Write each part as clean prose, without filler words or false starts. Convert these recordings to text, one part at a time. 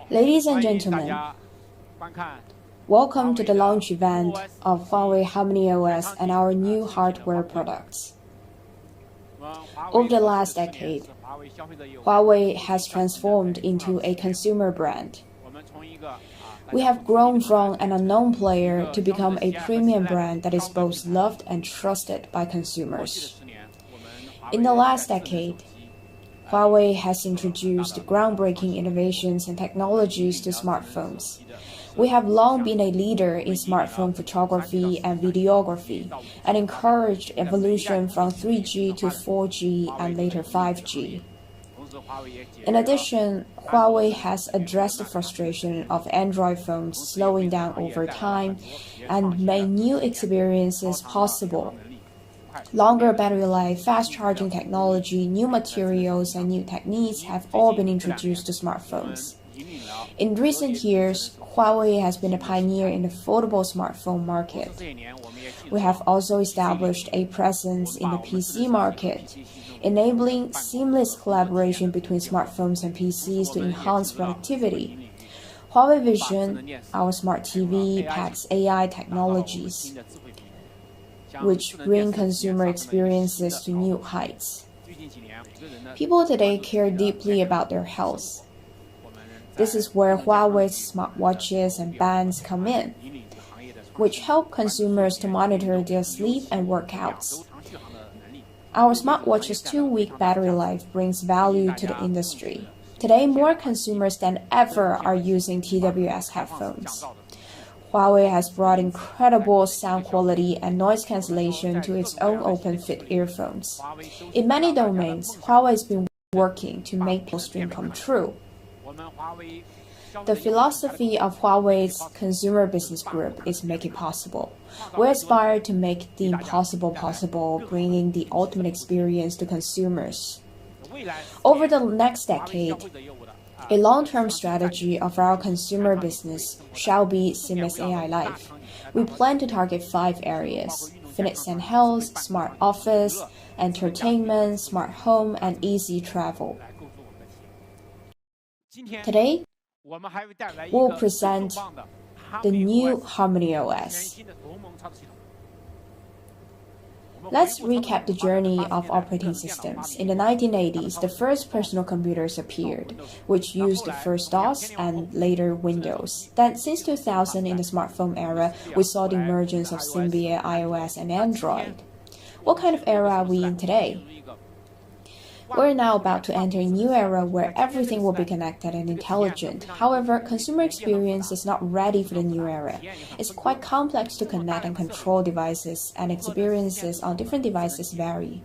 Ladies and gentlemen, welcome to the launch event of Huawei HarmonyOS and our new hardware products. Over the last decade, Huawei has transformed into a consumer brand. We have grown from an unknown player to become a premium brand that is both loved and trusted by consumers. In the last decade, Huawei has introduced groundbreaking innovations and technologies to smartphones. We have long been a leader in smartphone photography and videography and encouraged evolution from 3G to 4G and later 5G. In addition, Huawei has addressed the frustration of Android phones slowing down over time and made new experiences possible. Longer battery life, fast charging technology, new materials, and new techniques have all been introduced to smartphones. In recent years, Huawei has been a pioneer in the foldable smartphone market. We have also established a presence in the PC market, enabling seamless collaboration between smartphones and PCs to enhance productivity. Huawei Vision, our smart TV, packs AI technologies, which bring consumer experiences to new heights. People today care deeply about their health. This is where Huawei's smartwatches and bands come in, which help consumers to monitor their sleep and workouts. Our smartwatch's 2-week battery life brings value to the industry. Today, more consumers than ever are using TWS headphones. Huawei has brought incredible sound quality and noise cancellation to its own open-fit earphones. In many domains, Huawei has been working to make this dream come true. The philosophy of Huawei's consumer business group is make it possible. We aspire to make the impossible possible, bringing the ultimate experience to consumers. Over the next decade, a long-term strategy of our consumer business shall be seamless AI life. We plan to target 5 areas: fitness and health, smart office, entertainment, smart home, and easy travel. Today, we'll present the new HarmonyOS. Let's recap the journey of operating systems. In the 1980s, the first personal computers appeared, which used first DOS and later Windows. Then, since 2000, in the smartphone era, we saw the emergence of Symbian, iOS, and Android. What kind of era are we in today? We're now about to enter a new era where everything will be connected and intelligent. However, consumer experience is not ready for the new era. It's quite complex to connect and control devices, and experiences on different devices vary.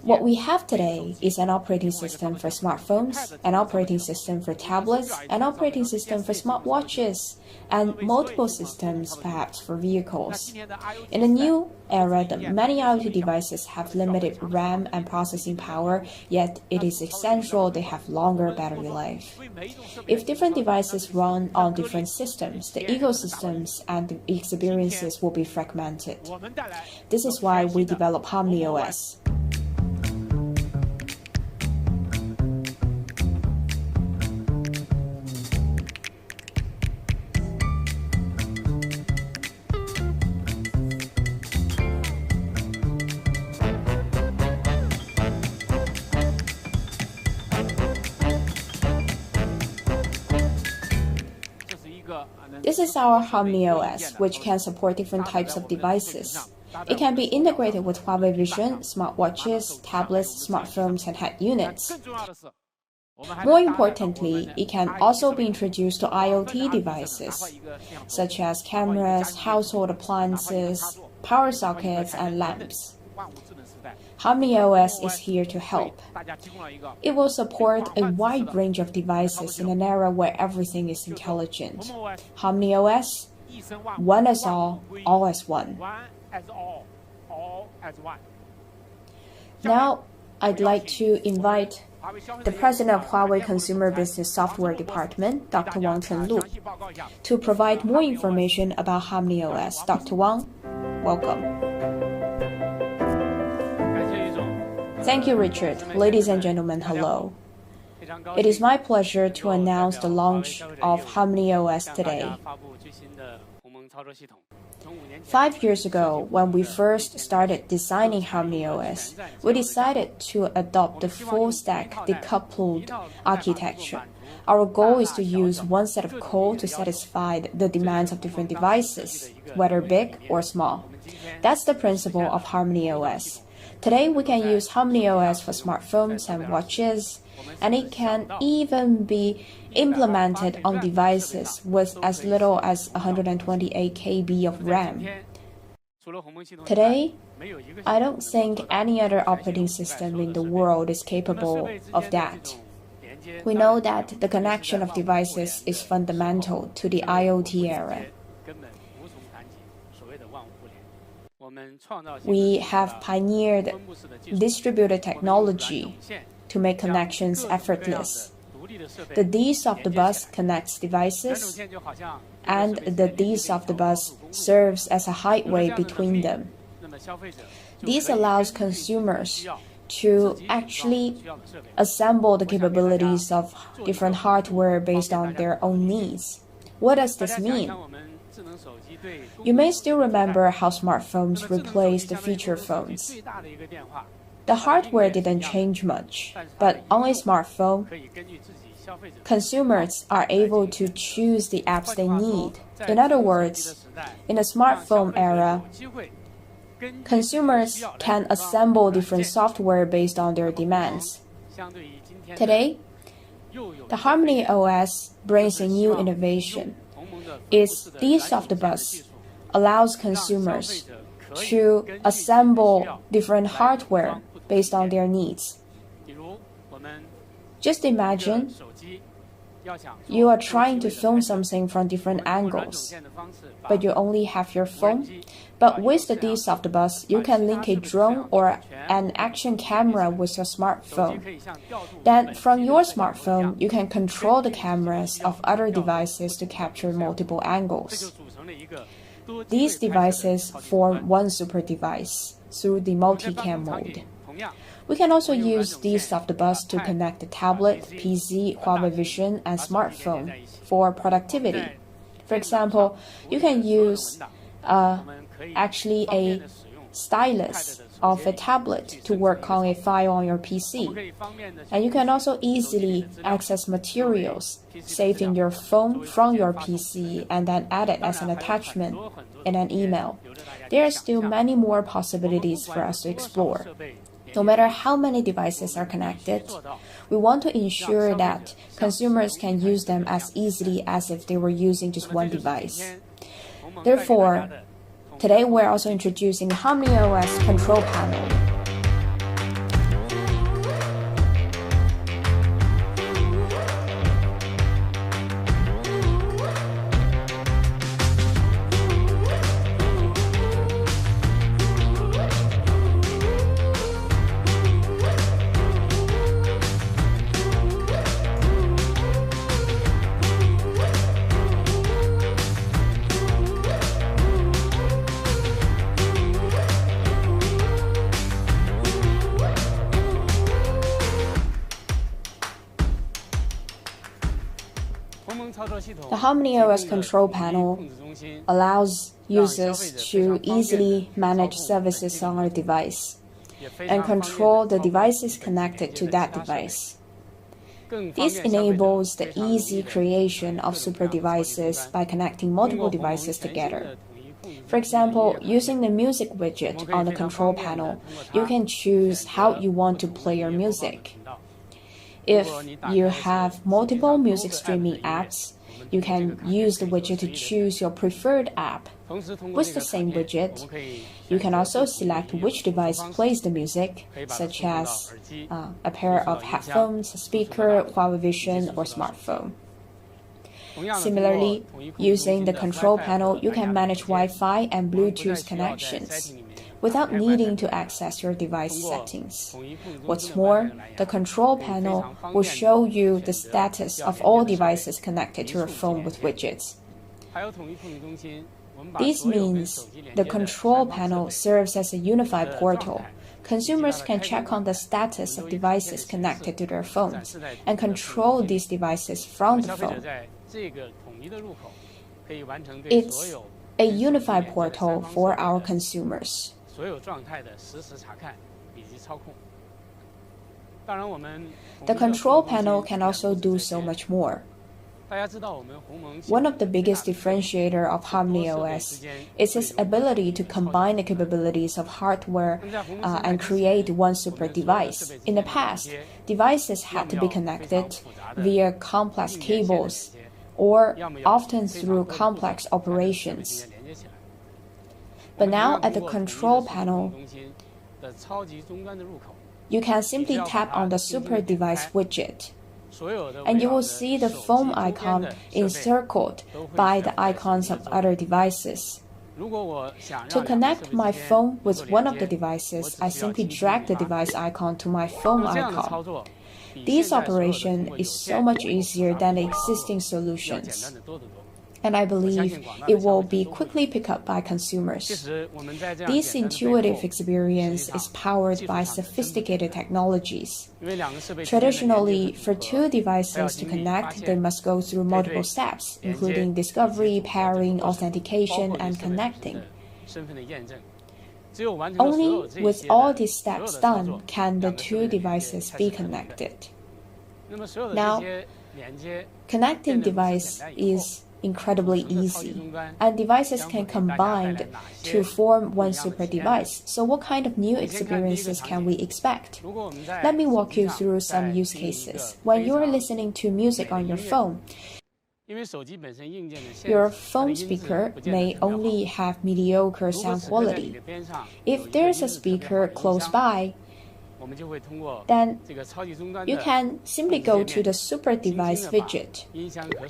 What we have today is an operating system for smartphones, an operating system for tablets, an operating system for smartwatches, and multiple systems perhaps for vehicles. In the new era, many IoT devices have limited RAM and processing power, yet it is essential they have longer battery life. If different devices run on different systems, the ecosystems and the experiences will be fragmented. This is why we develop HarmonyOS. This is our HarmonyOS, which can support different types of devices. It can be integrated with Huawei Vision, smartwatches, tablets, smartphones, and head units. More importantly, it can also be introduced to IoT devices, such as cameras, household appliances, power sockets, and lamps. HarmonyOS is here to help. It will support a wide range of devices in an era where everything is intelligent. HarmonyOS, one as all as one. Now, I'd like to invite the president of Huawei Consumer Business Software Department, Dr. Wang Chenlu, to provide more information about HarmonyOS. Dr. Wang, welcome. Thank you, Richard. Ladies and gentlemen, hello. It is my pleasure to announce the launch of HarmonyOS today. 5 years ago, when we first started designing HarmonyOS, we decided to adopt the full-stack decoupled architecture. Our goal is to use one set of code to satisfy the demands of different devices, whether big or small. That's the principle of HarmonyOS. Today, we can use HarmonyOS for smartphones and watches, and it can even be implemented on devices with as little as 128 KB of RAM. Today, I don't think any other operating system in the world is capable of that. We know that the connection of devices is fundamental to the IoT era. We have pioneered distributed technology to make connections effortless. The D-soft-bus connects devices, and the D-soft-bus serves as a highway between them. This allows consumers to actually assemble the capabilities of different hardware based on their own needs. What does this mean? You may still remember how smartphones replaced the feature phones. The hardware didn't change much, but on a smartphone, consumers are able to choose the apps they need. In other words, in the smartphone era, consumers can assemble different software based on their demands. Today, the HarmonyOS brings a new innovation. Its D-soft-bus allows consumers to assemble different hardware based on their needs. Just imagine you are trying to film something from different angles, but you only have your phone. But with the D-soft-bus, you can link a drone or an action camera with your smartphone. Then from your smartphone, you can control the cameras of other devices to capture multiple angles. These devices form one super device through the multicam mode. We can also use D-soft-bus to connect the tablet, PC, Huawei Vision, and smartphone for productivity. For example, you can use actually a stylus of a tablet to work on a file on your PC. And you can also easily access materials saved in your phone from your PC and then add it as an attachment in an email. There are still many more possibilities for us to explore. No matter how many devices are connected, we want to ensure that consumers can use them as easily as if they were using just one device. Therefore, today we're also introducing the HarmonyOS control panel. The HarmonyOS control panel allows users to easily manage services on a device and control the devices connected to that device. This enables the easy creation of super devices by connecting multiple devices together. For example, using the music widget on the control panel, you can choose how you want to play your music. If you have multiple music streaming apps, you can use the widget to choose your preferred app. With the same widget, you can also select which device plays the music, such as a pair of headphones, a speaker, Huawei Vision, or smartphone. Similarly, using the control panel, you can manage Wi-Fi and Bluetooth connections without needing to access your device settings. What's more, the control panel will show you the status of all devices connected to your phone with widgets. This means the control panel serves as a unified portal, Consumers can check on the status of devices connected to their phones and control these devices from the phone. It's a unified portal for our consumers. The control panel can also do so much more. One of the biggest differentiators of HarmonyOS is its ability to combine the capabilities of hardware and create one super device. In the past, devices had to be connected via complex cables or often through complex operations. But now at the control panel, you can simply tap on the super device widget, and you will see the phone icon encircled by the icons of other devices. To connect my phone with one of the devices, I simply drag the device icon to my phone icon. This operation is so much easier than the existing solutions, and I believe it will be quickly picked up by consumers. This intuitive experience is powered by sophisticated technologies. Traditionally, for two devices to connect, they must go through multiple steps, including discovery, pairing, authentication, and connecting. Only with all these steps done can the two devices be connected. Now, connecting device is incredibly easy, and devices can combine to form one super device. So what kind of new experiences can we expect? Let me walk you through some use cases. When you're listening to music on your phone, your phone speaker may only have mediocre sound quality. If there's a speaker close by, then you can simply go to the super device widget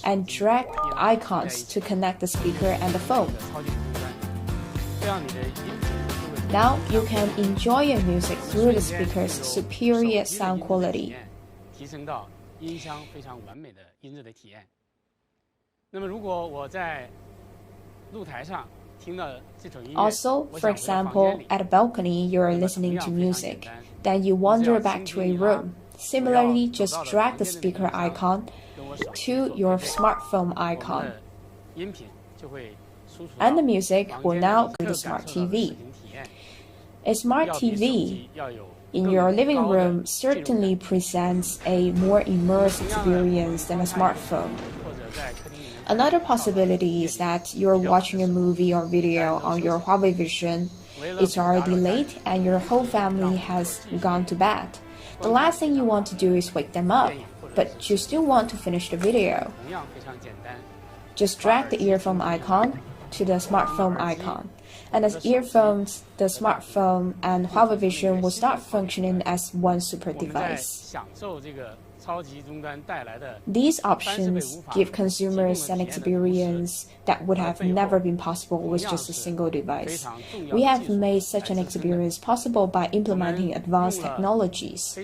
and drag icons to connect the speaker and the phone. Now you can enjoy your music through the speaker's superior sound quality. Also, for example, at a balcony you are listening to music, then you wander back to a room. Similarly, just drag the speaker icon to your smartphone icon, and the music will now go to the smart TV. A smart TV in your living room certainly presents a more immersive experience than a smartphone. Another possibility is that you're watching a movie or video on your Huawei Vision. It's already late and your whole family has gone to bed. The last thing you want to do is wake them up, but you still want to finish the video. Just drag the earphone icon to the smartphone icon, and as earphones, the smartphone and Huawei Vision will start functioning as one super device. These options give consumers an experience that would have never been possible with just a single device. We have made such an experience possible by implementing advanced technologies.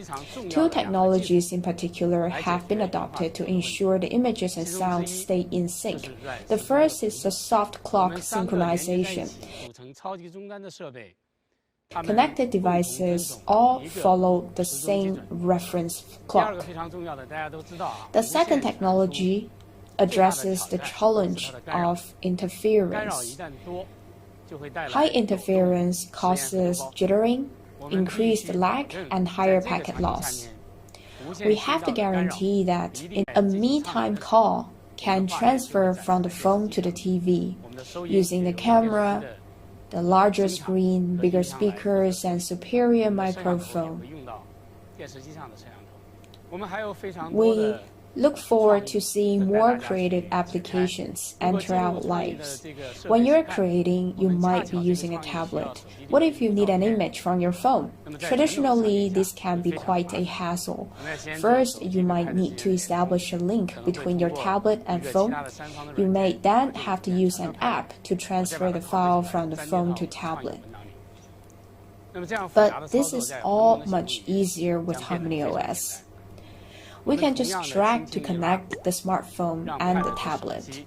Two technologies in particular have been adopted to ensure the images and sounds stay in sync. The first is the soft clock synchronization. Connected devices all follow the same reference clock. The second technology addresses the challenge of interference. High interference causes jittering, increased lag, and higher packet loss. We have to guarantee that a me-time call can transfer from the phone to the TV using the camera, the larger screen, bigger speakers, and superior microphone. We look forward to seeing more creative applications enter our lives. When you're creating, you might be using a tablet. What if you need an image from your phone? Traditionally, this can be quite a hassle. First, you might need to establish a link between your tablet and phone. You may then have to use an app to transfer the file from the phone to tablet. But this is all much easier with HarmonyOS. We can just drag to connect the smartphone and the tablet.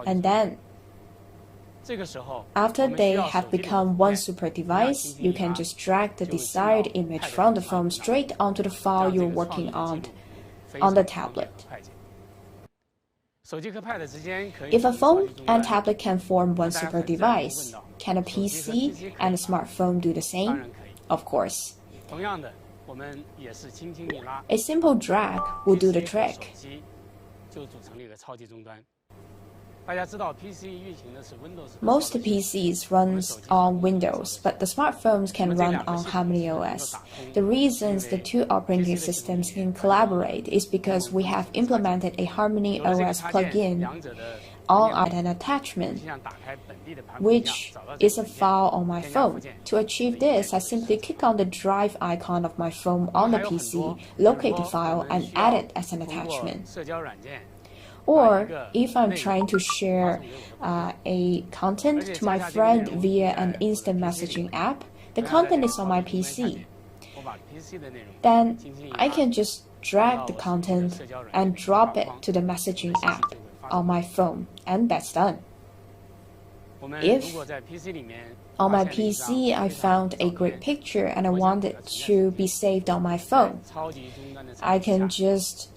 And then After they have become one super device, you can just drag the desired image from the phone straight onto the file you're working on the tablet. If a phone and tablet can form one super device, can a PC and a smartphone do the same? Of course. A simple drag will do the trick. Most PCs run on Windows, but the smartphones can run on Harmony OS. The reasons the two operating systems can collaborate is because we have implemented a Harmony OS plugin on an attachment, which is a file on my phone. To achieve this, I simply click on the drive icon of my phone on the PC, locate the file, and add it as an attachment. Or if I'm trying to share a content to my friend via an instant messaging app, the content is on my PC. Then I can just drag the content and drop it to the messaging app on my phone, and that's done. If on my PC I found a great picture and I want it to be saved on my phone, I can just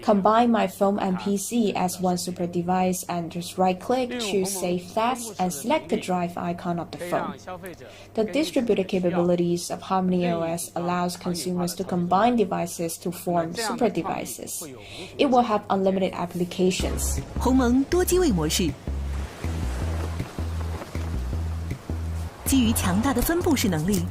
combine my phone and PC as one super device and just right-click, choose Save As, and select the drive icon of the phone. The distributed capabilities of Harmony OS allows consumers to combine devices to form super devices. It will have unlimited applications. 鸿蒙多机位模式，基于强大的分布式能力。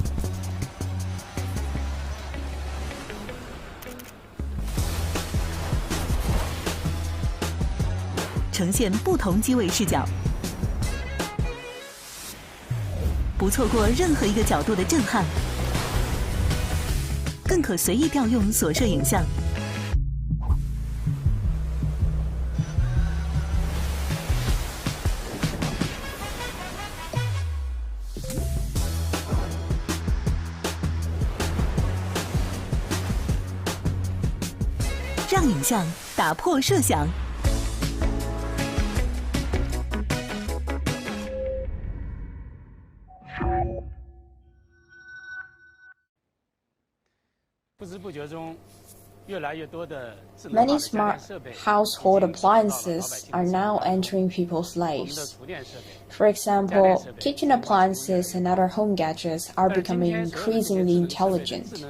呈现不同机位视角，不错过任何一个角度的震撼，更可随意调用所摄影像。让影像打破设想。Many smart household appliances are now entering people's lives. For example, kitchen appliances and other home gadgets are becoming increasingly intelligent.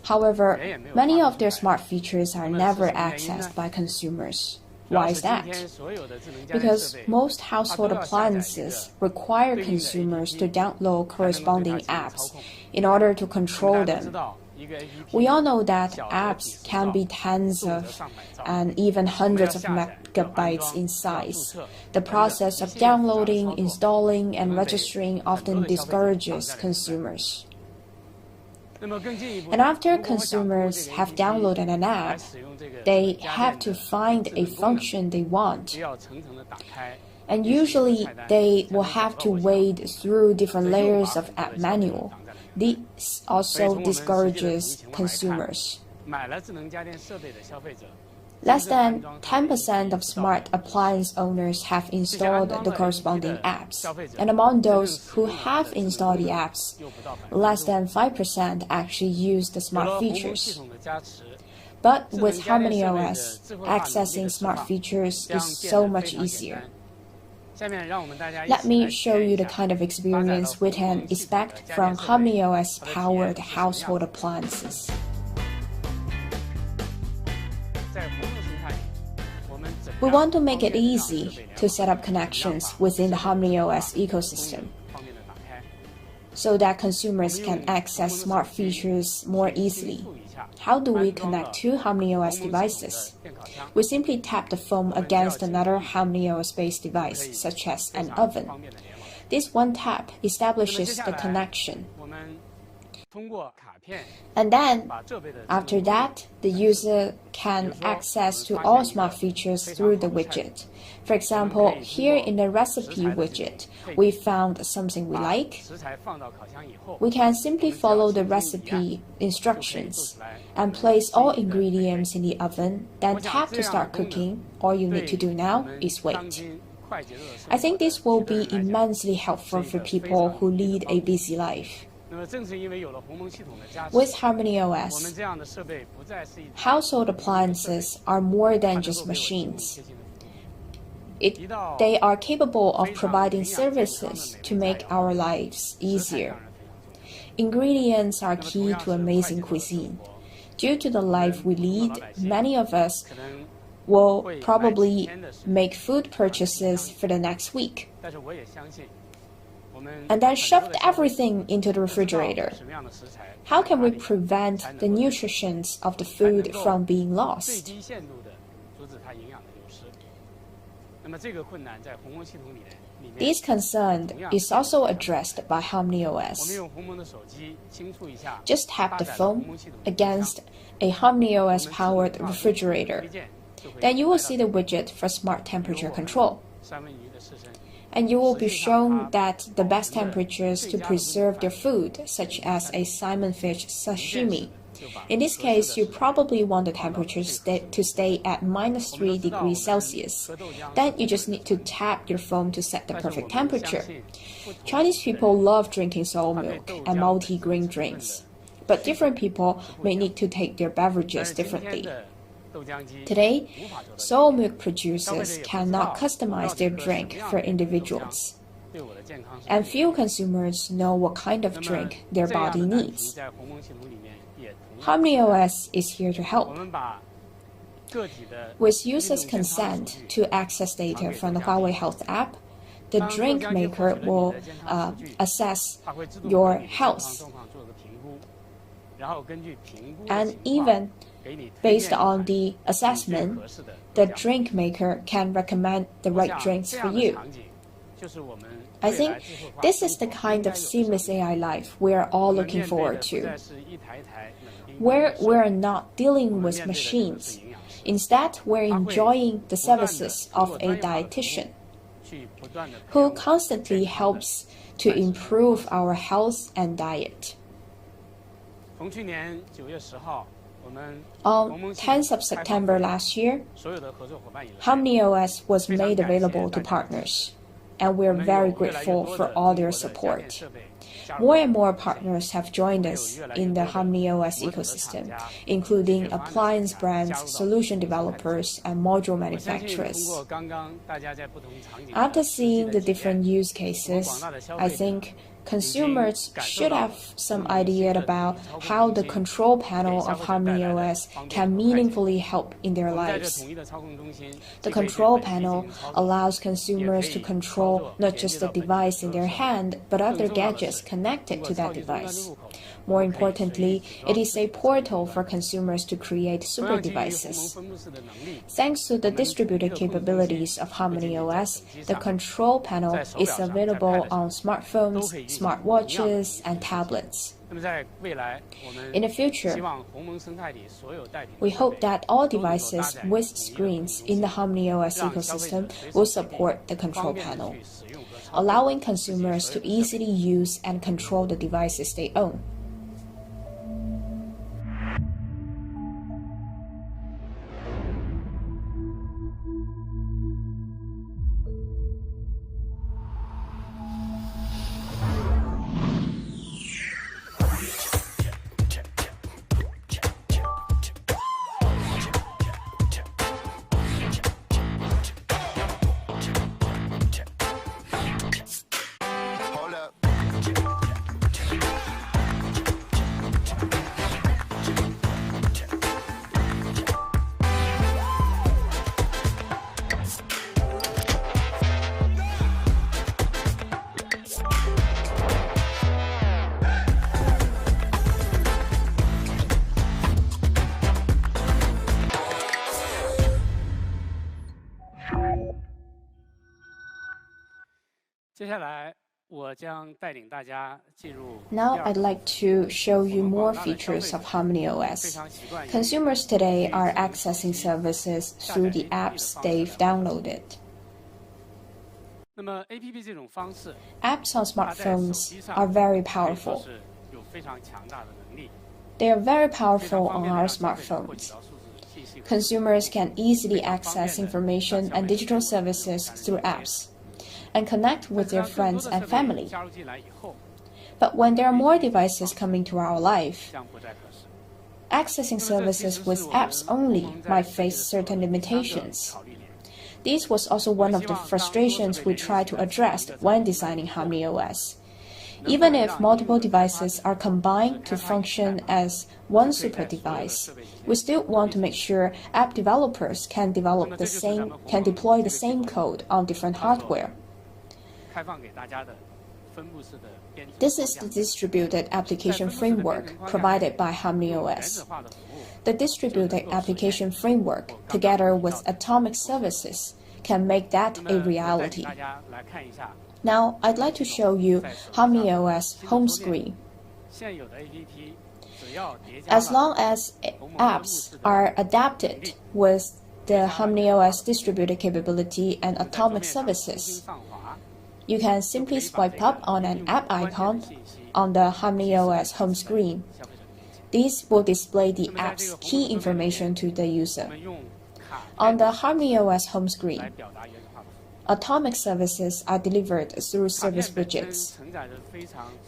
However, many of their smart features are never accessed by consumers. Why is that? Because most household appliances require consumers to download corresponding apps in order to control them. We all know that apps can be tens of and even hundreds of megabytes in size. The process of downloading, installing, and registering often discourages consumers. And after consumers have downloaded an app, they have to find a function they want. And usually they will have to wade through different layers of app manual. This also discourages consumers. Less than 10% of smart appliance owners have installed the corresponding apps, and among those who have installed the apps, less than 5% actually use the smart features. But with Harmony OS, accessing smart features is so much easier. Let me show you the kind of experience we can expect from Harmony OS powered household appliances. We want to make it easy to set up connections within the Harmony OS ecosystem so that consumers can access smart features more easily. How do we connect two Harmony OS devices? We simply tap the phone against another Harmony OS-based device, such as an oven. This one tap establishes the connection. And then, after that, the user can access to all smart features through the widget. For example, here in the recipe widget, we found something we like. We can simply follow the recipe instructions and place all ingredients in the oven, then tap to start cooking. All you need to do now is wait. I think this will be immensely helpful for people who lead a busy life. With Harmony OS, household appliances are more than just machines. They are capable of providing services to make our lives easier. Ingredients are key to amazing cuisine. Due to the life we lead, many of us will probably make food purchases for the next week, and then shoved everything into the refrigerator. How can we prevent the nutrition of the food from being lost? This concern is also addressed by Harmony OS. Just tap the phone against a Harmony OS powered refrigerator. Then you will see the widget for smart temperature control. And you will be shown that the best temperatures to preserve their food, such as a salmon fish sashimi. In this case, you probably want the temperature to stay at -3 degrees Celsius. Then you just need to tap your phone to set the perfect temperature. Chinese people love drinking soy milk and multi-grain drinks, but different people may need to take their beverages differently. Today, soy milk producers cannot customize their drink for individuals, and few consumers know what kind of drink their body needs. Harmony OS is here to help. With users' consent to access data from the Huawei Health app, the drink maker will assess your health. And even based on the assessment, the drink maker can recommend the right drinks for you. I think this is the kind of seamless AI life we are all looking forward to, where we're not dealing with machines. Instead, we're enjoying the services of a dietitian who constantly helps to improve our health and diet. On 10th of September last year, Harmony OS was made available to partners, and we're very grateful for all their support. More and more partners have joined us in the Harmony OS ecosystem, including appliance brands, solution developers, and module manufacturers. After seeing the different use cases, I think consumers should have some idea about how the control panel of Harmony OS can meaningfully help in their lives. The control panel allows consumers to control not just the device in their hand, but other gadgets connected to that device. More importantly, it is a portal for consumers to create super devices. Thanks to the distributed capabilities of Harmony OS, the control panel is available on smartphones, smartwatches, and tablets. In the future, we hope that all devices with screens in the Harmony OS ecosystem will support the control panel, allowing consumers to easily use and control the devices they own. Now I'd like to show you more features of Harmony OS. Consumers today are accessing services through the apps they've downloaded. Apps on smartphones are very powerful. They are very powerful on our smartphones. consumers can easily access information and digital services through apps and connect with their friends and family. But when there are more devices coming to our life, accessing services with apps only might face certain limitations. This was also one of the frustrations we tried to address when designing HarmonyOS. Even if multiple devices are combined to function as one super device, we still want to make sure app developers can deploy the same code on different hardware. This is the distributed application framework provided by HarmonyOS. The distributed application framework, together with atomic services, can make that a reality. Now, I'd like to show you HarmonyOS home screen. As long as apps are adapted with the HarmonyOS distributed capability and atomic services, you can simply swipe up on an app icon on the HarmonyOS home screen. This will display the app's key information to the user. On the HarmonyOS home screen, atomic services are delivered through service widgets.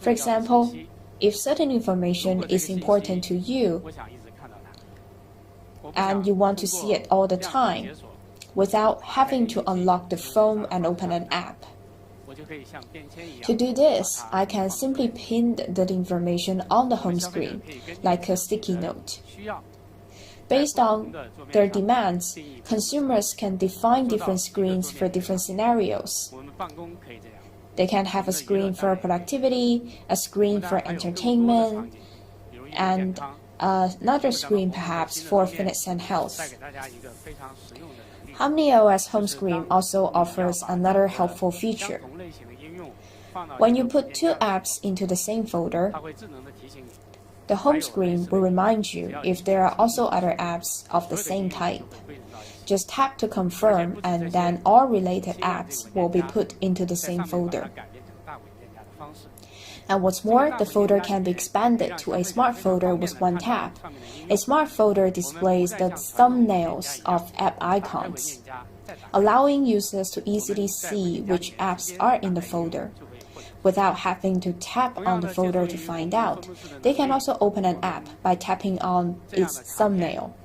For example, if certain information is important to you and you want to see it all the time without having to unlock the phone and open an app, to do this, I can simply pin the information on the home screen, like a sticky note. Based on their demands, consumers can define different screens for different scenarios. They can have a screen for productivity, a screen for entertainment, and another screen perhaps for fitness and health. HarmonyOS home screen also offers another helpful feature. When you put two apps into the same folder, the home screen will remind you if there are also other apps of the same type. Just tap to confirm, and then all related apps will be put into the same folder. And what's more, the folder can be expanded to a smart folder with one tap. A smart folder displays the thumbnails of app icons, allowing users to easily see which apps are in the folder. Without having to tap on the folder to find out, they can also open an app by tapping on its thumbnail.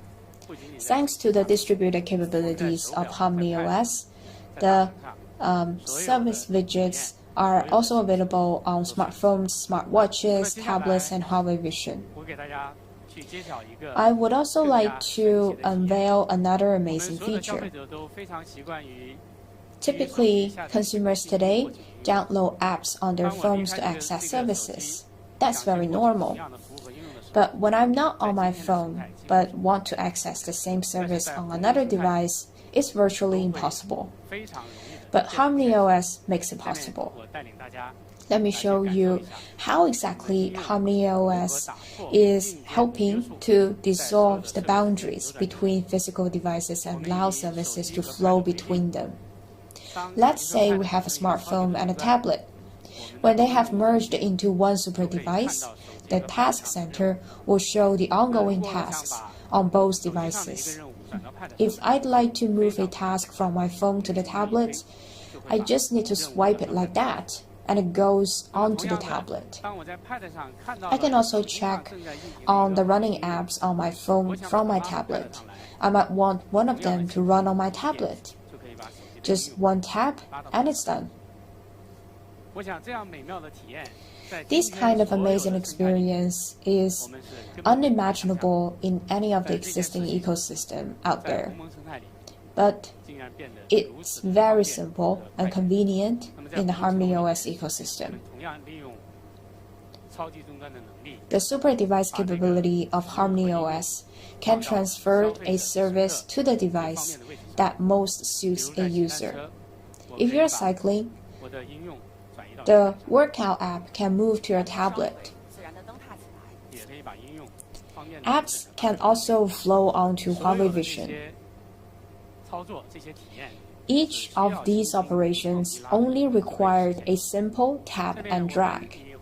Thanks to the distributed capabilities of HarmonyOS, the service widgets are also available on smartphones, smartwatches, tablets, and Huawei Vision. I would also like to unveil another amazing feature. Typically, consumers today download apps on their phones to access services. That's very normal. But when I'm not on my phone but want to access the same service on another device, it's virtually impossible. But HarmonyOS makes it possible. Let me show you how exactly HarmonyOS is helping to dissolve the boundaries between physical devices and allow services to flow between them. Let's say we have a smartphone and a tablet. When they have merged into one super device, the task center will show the ongoing tasks on both devices. If I'd like to move a task from my phone to the tablet, I just need to swipe it like that, and it goes onto the tablet. I can also check on the running apps on my phone from my tablet. I might want one of them to run on my tablet. Just one tap, and it's done. This kind of amazing experience is unimaginable in any of the existing ecosystem out there. But it's very simple and convenient in the HarmonyOS ecosystem. The super device capability of HarmonyOS can transfer a service to the device that most suits a user. If you're cycling, the workout app can move to your tablet. Apps can also flow onto Huawei Vision. Each of these operations only required a simple tap and drag.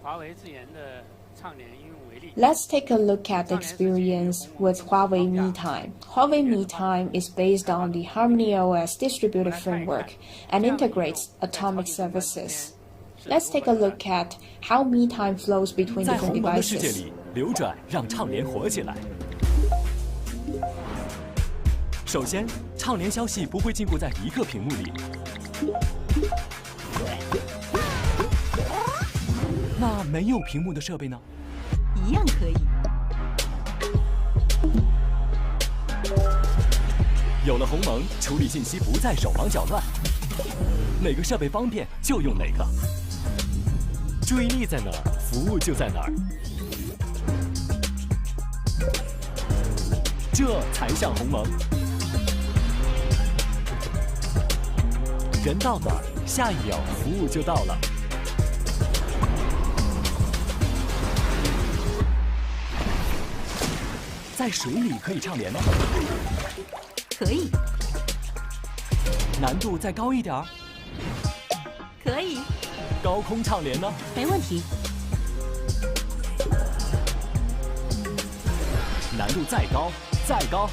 Let's take a look at the experience with Huawei MeTime. Huawei MeTime is based on the Harmony OS distributed framework and integrates atomic services. Let's take a look at how MeTime flows between 在 different 鸿蒙的世界 devices. 里流转，让畅联活起来。首先，畅联消息不会禁锢在一个屏幕里。那没有屏幕的设备呢？一样可以。有了鸿蒙，处理信息不再手忙脚乱，哪个设备方便就用哪个。注意力在哪儿，服务就在哪儿。这才像鸿蒙。人到哪儿，下一秒服务就到了。在水里可以畅联吗？可以，难度再高一点儿。可以，高空畅联呢？没问题。难度再高，再高，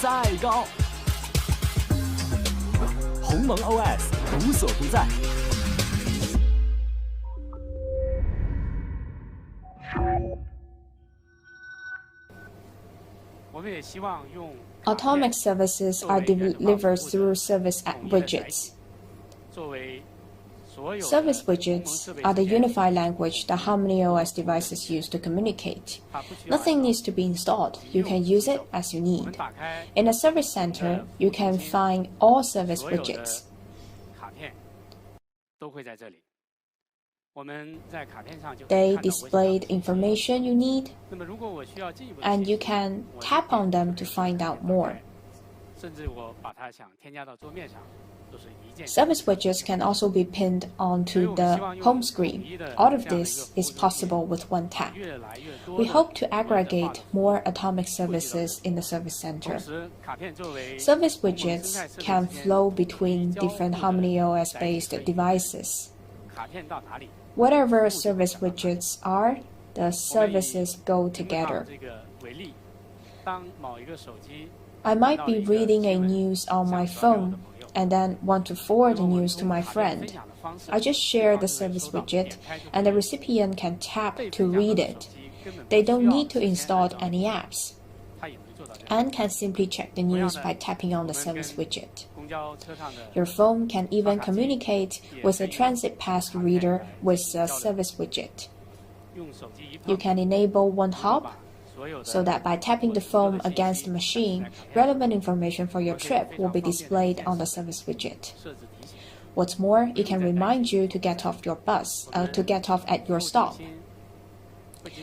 再高。鸿蒙 OS 无所不在。Atomic services are delivered through service widgets. Service widgets are the unified language that Harmony OS devices use to communicate. Nothing needs to be installed. You can use it as you need. In a service center, you can find all service widgets. They display the information you need, and you can tap on them to find out more. Service widgets can also be pinned onto the home screen. All of this is possible with one tap. We hope to aggregate more atomic services in the service center. Service widgets can flow between different Harmony OS-based devices. Whatever service widgets are, the services go together. I might be reading a news on my phone and then want to forward the news to my friend. I just share the service widget and the recipient can tap to read it. They don't need to install any apps and can simply check the news by tapping on the service widget. Your phone can even communicate with a transit pass reader with a service widget. You can enable one hop so that by tapping the phone against the machine, relevant information for your trip will be displayed on the service widget. What's more, it can remind you to get off at your stop.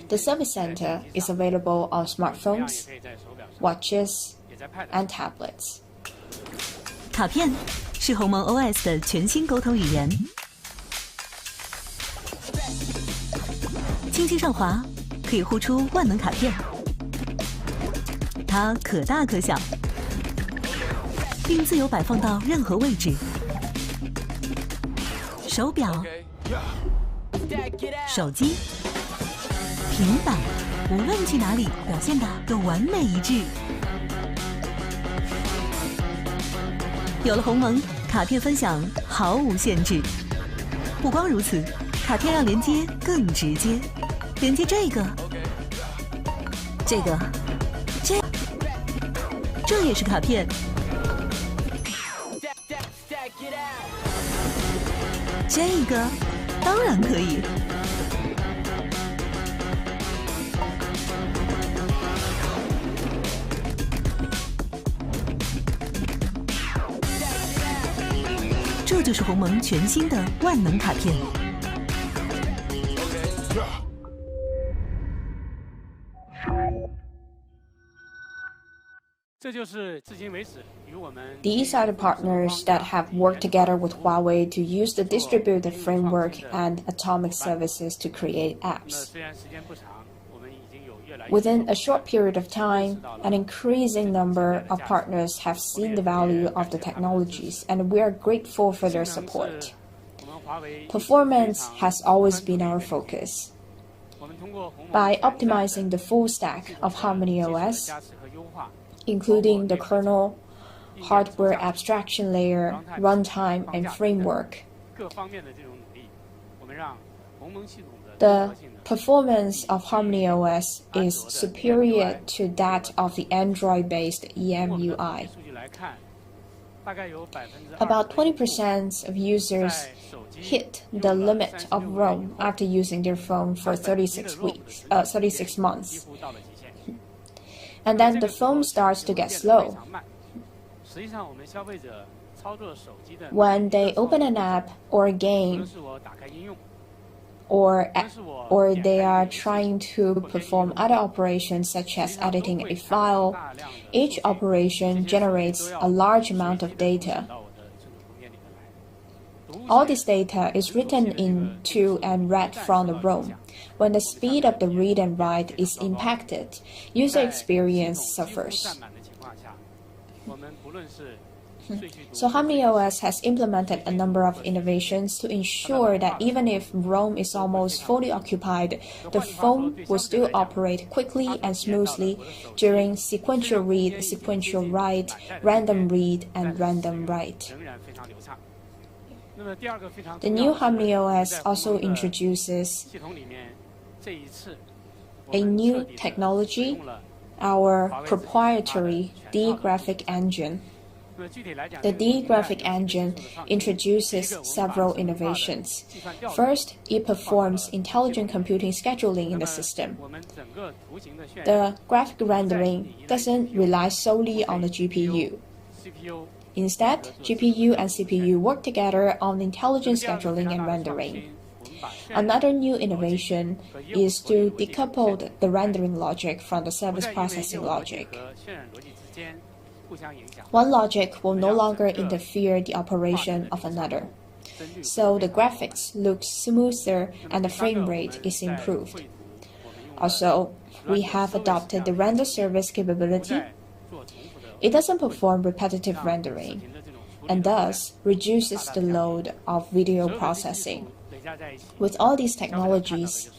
The service center is available on smartphones, watches, and tablets. 卡片是鸿蒙 OS 的全新沟通语言，轻轻上滑可以呼出万能卡片，它可大可小，并自由摆放到任何位置。手表、手机、平板，无论去哪里，表现的都完美一致。有了鸿蒙，卡片分享毫无限制。不光如此，卡片让连接更直接，连接这个，这也是卡片。这个当然可以。这就是鸿蒙全新的万能卡片。These are the partners that have worked together with Huawei to use the distributed framework and atomic services to create apps. Within a short period of time, an increasing number of partners have seen the value of the technologies, and we are grateful for their support. Performance has always been our focus. By optimizing the full stack of Harmony OS, including the kernel, hardware abstraction layer, runtime, and framework, the performance of Harmony OS is superior to that of the Android-based EMUI. About 20% of users hit the limit of ROM after using their phone for 36 months. And then the phone starts to get slow. When they open an app or a game, or they are trying to perform other operations such as editing a file, each operation generates a large amount of data. All this data is written into and read from the ROM. When the speed of the read and write is impacted, user experience suffers. So Harmony OS has implemented a number of innovations to ensure that even if ROM is almost fully occupied, the phone will still operate quickly and smoothly during sequential read, sequential write, random read, and random write. The new Harmony OS also introduces a new technology, our proprietary D graphic engine. The D graphic engine introduces several innovations. First, it performs intelligent computing scheduling in the system. The graphic rendering doesn't rely solely on the GPU. Instead, GPU and CPU work together on intelligent scheduling and rendering. Another new innovation is to decouple the rendering logic from the service processing logic. One logic will no longer interfere the operation of another. So the graphics look smoother and the frame rate is improved. Also, we have adopted the render service capability. It doesn't perform repetitive rendering and thus reduces the load of video processing. With all these technologies,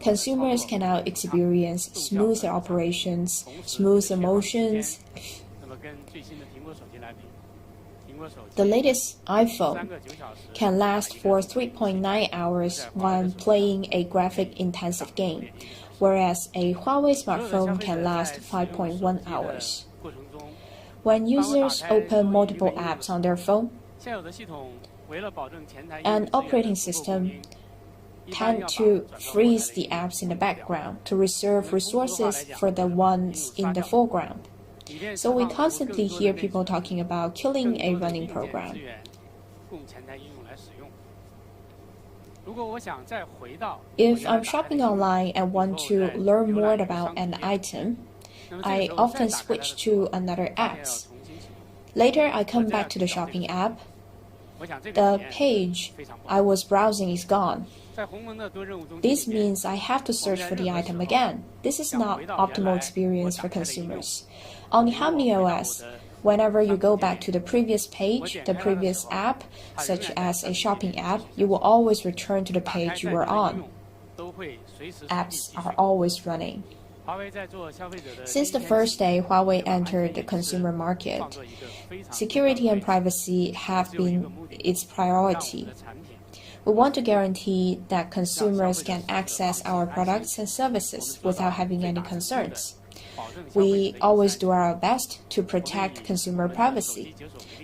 consumers can now experience smoother operations, smoother motions. The latest iPhone can last for 3.9 hours while playing a graphic-intensive game, whereas a Huawei smartphone can last 5.1 hours. When users open multiple apps on their phone, an operating system tends to freeze the apps in the background to reserve resources for the ones in the foreground. So we constantly hear people talking about killing a running program. If I'm shopping online and want to learn more about an item, I often switch to another app. Later, I come back to the shopping app. The page I was browsing is gone. This means I have to search for the item again. This is not optimal experience for consumers. On the Harmony OS, whenever you go back to the previous page, the previous app, such as a shopping app, you will always return to the page you were on. Apps are always running. Since the first day Huawei entered the consumer market, security and privacy have been its priority. We want to guarantee that consumers can access our products and services without having any concerns. We always do our best to protect consumer privacy.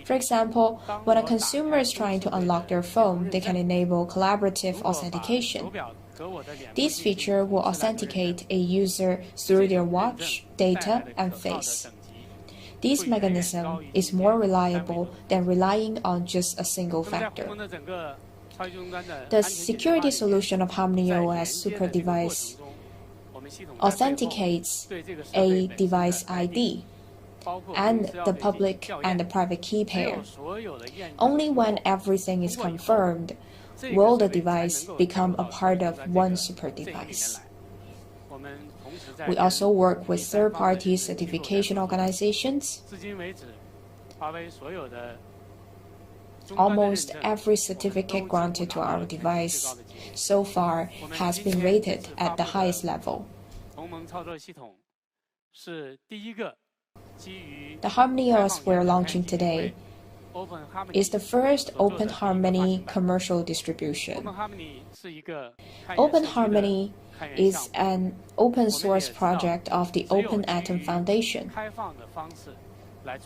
For example, when a consumer is trying to unlock their phone, they can enable collaborative authentication. This feature will authenticate a user through their watch, data, and face. This mechanism is more reliable than relying on just a single factor. The security solution of Harmony OS Super Device authenticates a device ID and the public and the private key pair. Only when everything is confirmed will the device become a part of one super device. We also work with third-party certification organizations. Almost every certificate granted to our device so far has been rated at the highest level. The Harmony OS we're launching today is the first Open Harmony commercial distribution. Open Harmony is an open source project of the Open Atom Foundation.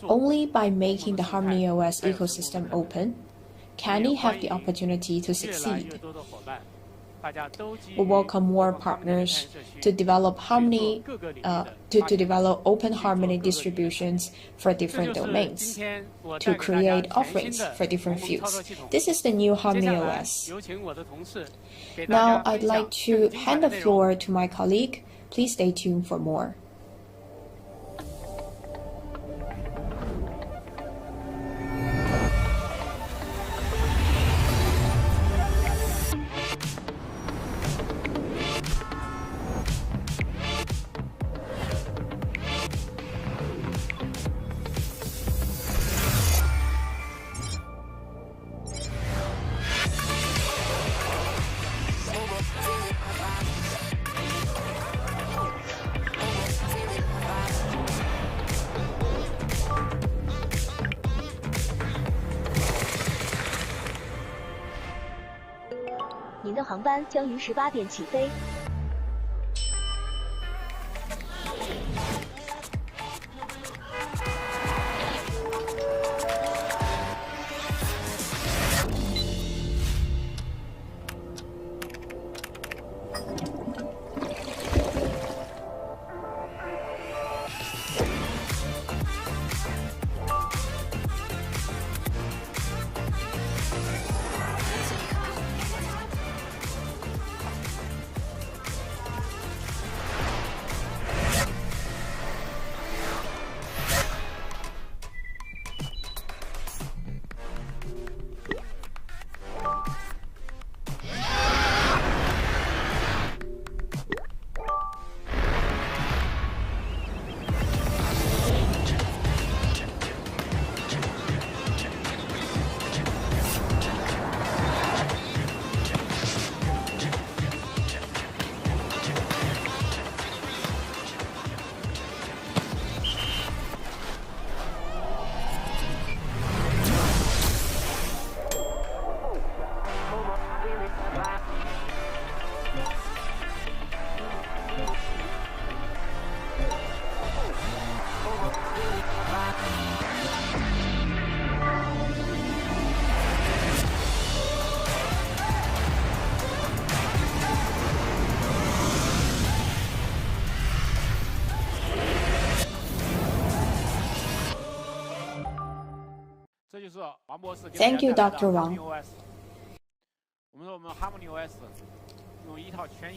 Only by making the Harmony OS ecosystem open can it have the opportunity to succeed. We welcome more partners to develop develop Open Harmony distributions for different domains, to create offerings for different fields. This is the new Harmony OS. Now I'd like to hand the floor to my colleague. Please stay tuned for more.您的航班将于18点起飞。Thank you, Dr. Wang.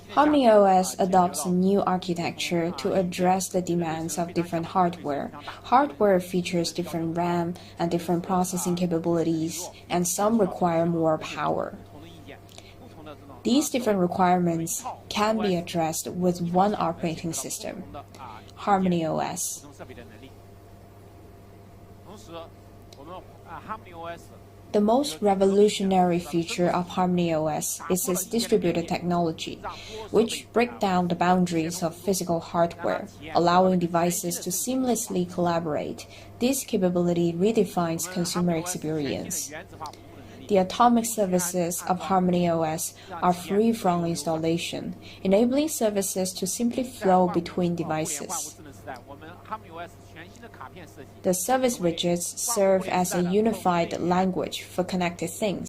Harmony OS adopts a new architecture to address the demands of different hardware. Hardware features different RAM and different processing capabilities, and some require more power. These different requirements can be addressed with one operating system, Harmony OS. The most revolutionary feature of Harmony OS is its distributed technology, which breaks down the boundaries of physical hardware, allowing devices to seamlessly collaborate. This capability redefines consumer experience. The atomic services of Harmony OS are free from installation, enabling services to simply flow between devices. The service widgets serve as a unified language for connected things,